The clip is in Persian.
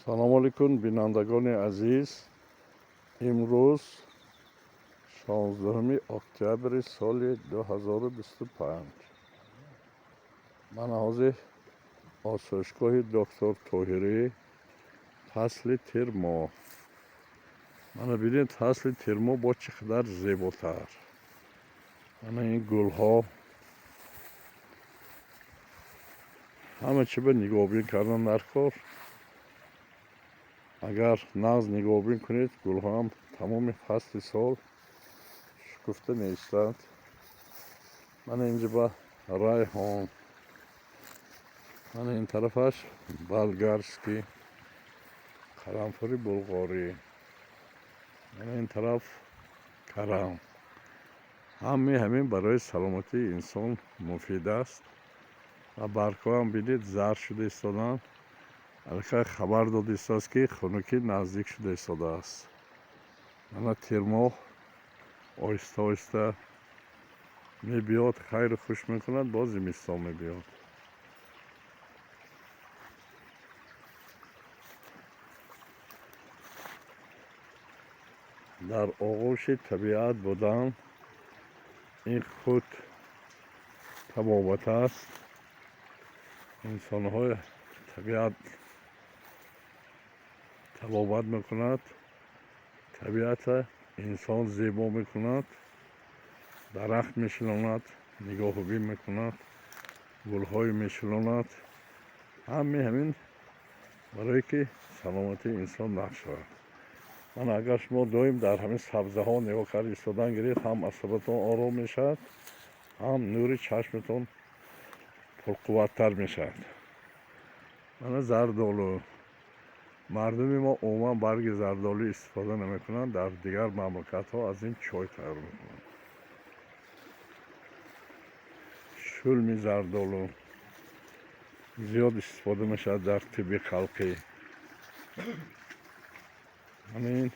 سلام علیکم بینندگان عزیز. امروز 16 اکتبر سال 2025 من حاضر آسایشگاه دکتر طاهری فصل ترما. من ببینید فصل ترما با چقدر زیباتر. من این گل ها همه چی به نگاه کردن در کار. اگر ناز نگاه کنید گل ها هم تمام فصل سال شکفته نیستند. من اینجا با ریحان، من این طرفش بلگرسکی، قرنفل بلغاری، من این طرف کرم. همین برای سلامتی انسان مفید است و برگ‌ها هم بینید زرد شده ایستادن. البته خبر داده است که خنکی نزدیک شده ایستاده است. من ترما آهسته آهسته می بیاد، خیر خوش میکند، باز زمستان می بیاد. در آغوش طبیعت بودن این خود تبابت است. انسان های طبیعت تبابت میکند، طبیعت انسان زیبا میکند، درخت میشلاند، نگاه بین میکند، گل های میشلاند. همین برای که سلامتی انسان نقش شود. من اگر شما دویم در همین سبزه ها نگاه کرد ایستادن گرید، هم عصبتان آرام میشد، هم نور چشمتان پرقوتتر میشد. من زردالو، مردم ما عموما برگ زردالو استفاده نمیکنند، در دیگر مملکت ها از این چای تیار میکنند. شلم زردالو زیاد استفاده میشد در طب خلقی. همین